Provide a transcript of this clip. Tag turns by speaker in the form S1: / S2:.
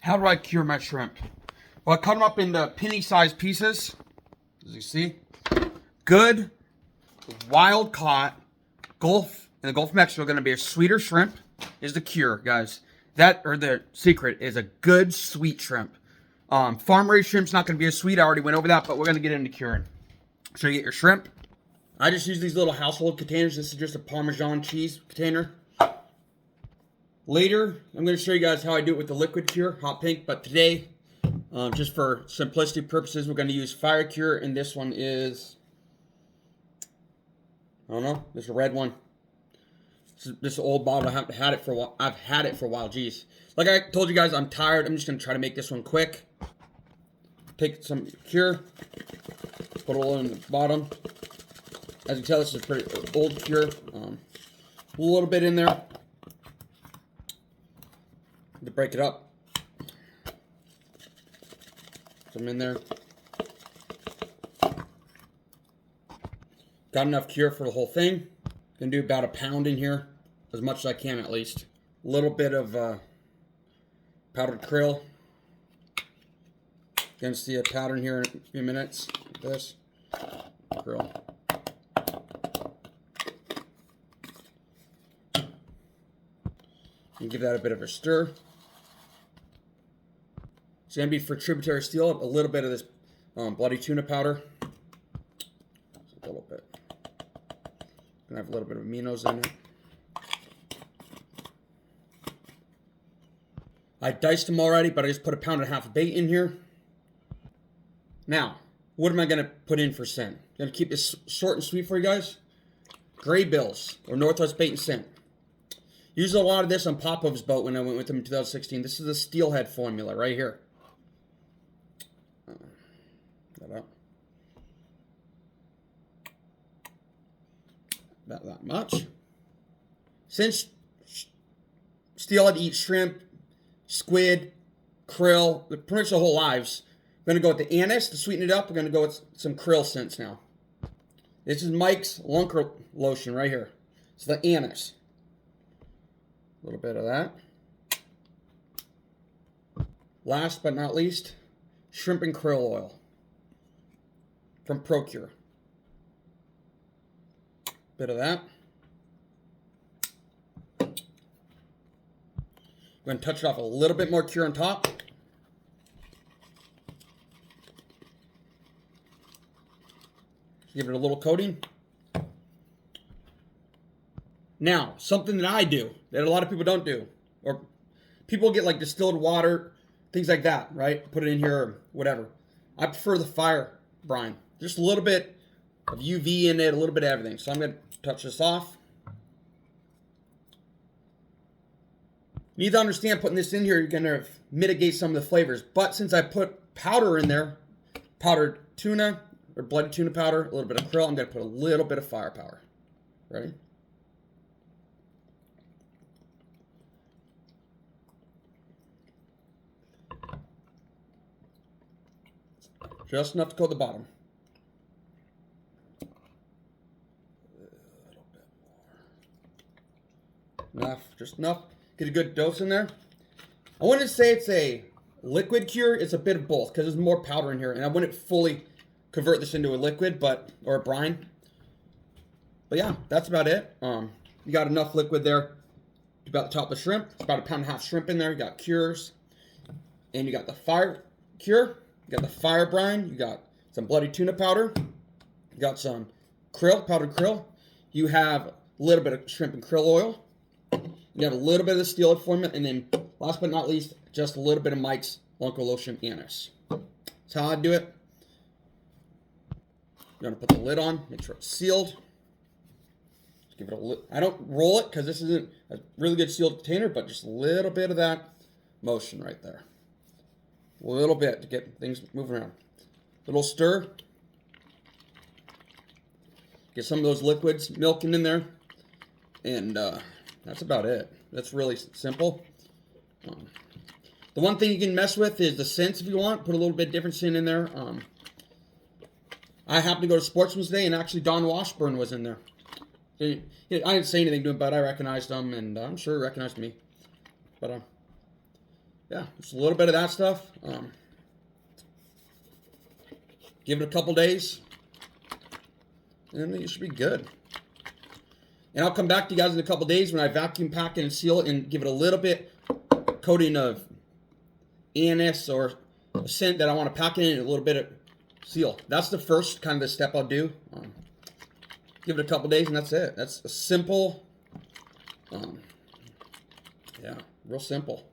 S1: How do I cure my shrimp? Well, I cut them up into penny-sized pieces, as you see. Good, wild caught, Gulf, in the Gulf of Mexico, going to be a sweeter shrimp is the cure, guys. That, or the secret, is a good sweet shrimp. Farm-raised shrimp's not going to be as sweet. I already went over that, but we're going to get into curing. So you get your shrimp. I just use these little household containers. This is just a Parmesan cheese container. Later, I'm going to show you guys how I do it with the liquid cure, hot pink. But today, just for simplicity purposes, we're going to use fire cure. And this one is, I don't know, this is a red one. This old bottle. I haven't had it for a while. I've had it for a while. Jeez. Like I told you guys, I'm tired. I'm just going to try to make this one quick. Take some cure. Put a little in the bottom. As you can tell, this is a pretty old cure. A little bit in there. To break it up. Some in there. Got enough cure for the whole thing. Gonna do about a pound in here. As much as I can at least. A little bit of powdered krill. Gonna see a pattern here in a few minutes. Like this. Krill. And give that a bit of a stir. It's going to be for tributary steelhead, a little bit of this bloody tuna powder. Just a little bit. Going to have a little bit of aminos in it. I diced them already, but I just put 1.5 pounds of bait in here. Now, what am I going to put in for scent? Going to keep this short and sweet for you guys. Gray bills, or Northwest Bait and Scent. Used a lot of this on Popov's boat when I went with him in 2016. This is the Steelhead formula right here. That up. About that much. Since Steelhead eats shrimp, squid, krill, pretty much the whole lives, I'm going to go with the anise to sweeten it up. We're going to go with some krill scents now. This is Mike's Lunker lotion right here. It's the anise. A little bit of that. Last but not least, shrimp and krill oil from Procure. Bit of that. I'm going to touch it off a little bit more cure on top. Give it a little coating. Now, something that I do that a lot of people don't do, or people get like distilled water, things like that, right? Put it in here or whatever. I prefer the fire brine. Just a little bit of UV in it, a little bit of everything. So I'm going to touch this off. You need to understand, putting this in here, you're going to mitigate some of the flavors. But since I put powder in there, powdered tuna or bloody tuna powder, a little bit of krill, I'm going to put a little bit of firepower. Ready? Just enough to coat the bottom. A little bit more. Enough, just enough. Get a good dose in there. I wouldn't say it's a liquid cure. It's a bit of both because there's more powder in here. And I wouldn't fully convert this into a liquid, or a brine. But yeah, that's about it. You got enough liquid there to about the top of the shrimp. It's about 1.5 pounds shrimp in there. You got cures. And you got the fire cure. You got the fire brine. You got some bloody tuna powder. You got some krill, powdered krill. You have a little bit of shrimp and krill oil. You have a little bit of the steelhead formula. And then, last but not least, just a little bit of Mike's Lunker Lotion Anise. That's how I do it. You're going to put the lid on. Make sure it's sealed. Just give it a lid. I don't roll it because this isn't a really good sealed container, but just a little bit of that motion right there. A little bit to get things moving around. Little stir. Get some of those liquids milking in there. And that's about it. That's really simple. The one thing you can mess with is the scents if you want. Put a little bit different scent in there. I happened to go to Sportsman's Day, and actually Don Washburn was in there. I didn't say anything to him, but I recognized him, and I'm sure he recognized me. But yeah, just a little bit of that stuff. Give it a couple days, and then you should be good. And I'll come back to you guys in a couple days when I vacuum pack it and seal it and give it a little bit coating of anise or a scent that I want to pack it in, and a little bit of seal. That's the first kind of the step I'll do. Give it a couple days, and that's it. That's a simple, yeah, real simple.